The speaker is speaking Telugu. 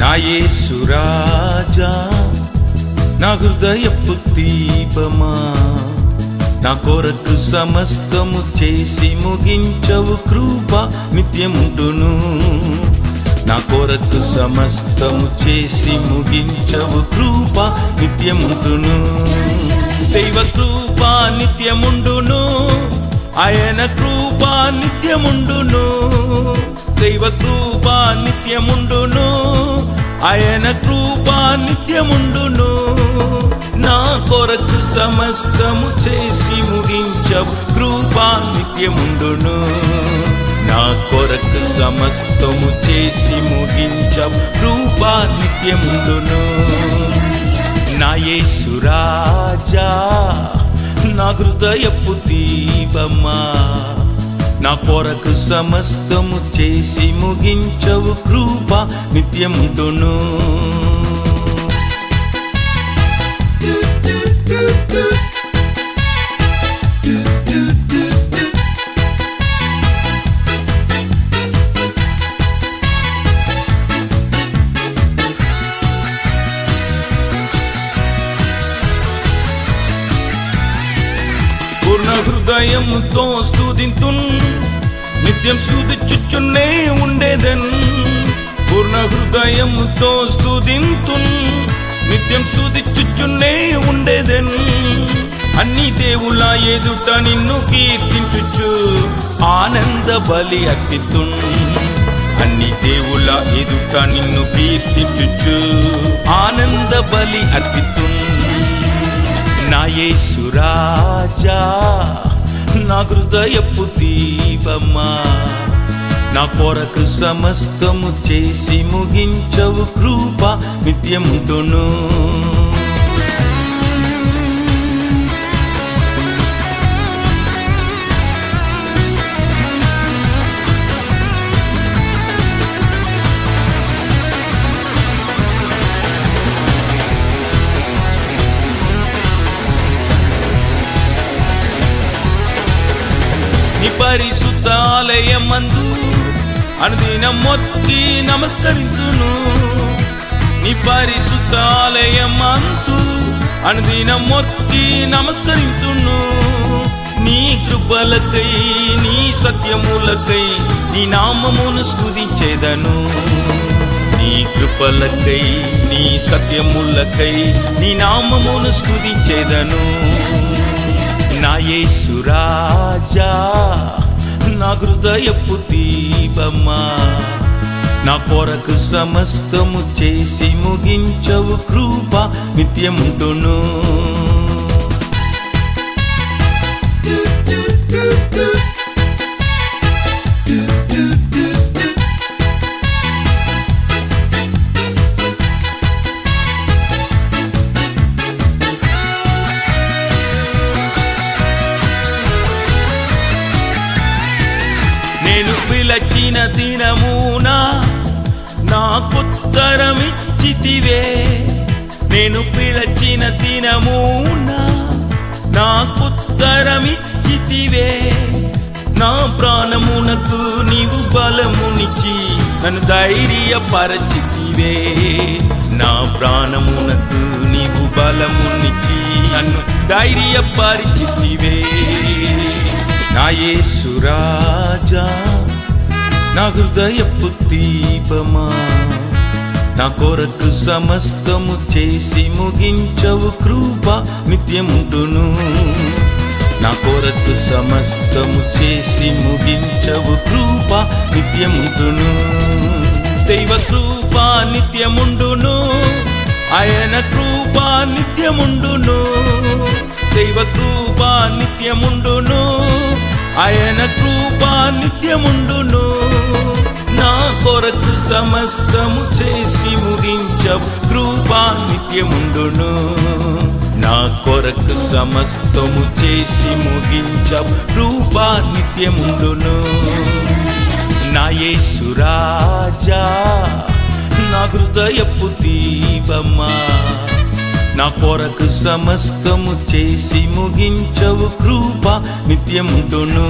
నా యేసు రాజా, నా హృదయపు దీపమా, నా కొరకు సమస్తము చేసి ముగించవు కృప నిత్యముండును. నా కొరకు సమస్తము చేసి ముగించవు కృప నిత్యముండును. దైవ కృప నిత్యముండును, ఆయన కృప నిత్యముండును. దైవ కృప నిత్యముండును, ఆయన కృప నిత్యముండును. నా కొరకు సమస్తము చేసి ముగించవు కృప నిత్యముండును. నా కొరకు సమస్తము చేసి ముగించవు కృప నిత్యముండును. నా యేసు రాజా, నా హృదయపు దీపమా, నా కొరకు సమస్తము చేసి ముగించవు కృప నిత్యముండును. పూర్ణ హృదయముతో స్తుతింతున్, నిత్యం స్తుతించుచునే ఉండేదన్. పూర్ణ హృదయముతో స్తుతింతున్, నిత్యం స్తుతించుచునే ఉండేదన్. అన్ని దేవుల ఎదుట నిన్ను కీర్తించుచు ఆనంద బలి అర్పితున్. అన్ని దేవుల ఎదుట నిన్ను కీర్తించుచు ఆనంద బలి అర్పితున్. నా యేసు రాజా, నా హృదయపు దీపమా, నా కొరకు సమస్తము చేసి ముగించవు కృప నిత్యముండును. నీ పరిశుద్ధ ఆలయమందు అనుదినం మొక్కి నమస్కరించును. నీ పరిశుద్ధ ఆలయమందు అనుదినం మొక్కి నమస్కరించును. నీ కృపలకై, నీ సత్యములకై నీ నామమును స్తుతించేదను. నీ కృపలకై, నీ సత్యములకై నీ నామమును స్తుతించేదను. నా యేసు రాజా, నా హృదయపు దీపమా, నా కొరకు సమస్తము చేసి ముగించవు కృప నిత్యముండును. నేను పిలచిన దినమున నాకుత్తరమిచ్చితివే. నేను పిలచిన దినమున నాకుత్తరమిచ్చితివే. నా ప్రాణమునకు నీవు బలమునిచ్చి నన్ను ధైర్యపరచితివే. నా ప్రాణమునకు నీవు బలమునిచ్చి నన్ను ధైర్యపరచితివే. నా యేసు రాజా, నా హృదయపు దీపమా, నా కొరకు సమస్తము చేసి ముగించవు కృప నిత్యముండును. నా కొరకు సమస్తము చేసి ముగించవు కృప నిత్యముండును. దైవ కృప నిత్యముండును, ఆయన కృప నిత్యముండును. దైవ కృప నిత్యముండును, ఆయన కృప నిత్యముండును. నా కొరకు సమస్తము చేసి ముగించవు కృప నిత్యముండును. నా కొరకు సమస్తము చేసి ముగించవు కృప నిత్యముండును. నా యేసు రాజా, నా హృదయపు దీపమా, నా కొరకు సమస్తము చేసి ముగించవు కృప నిత్యముండును.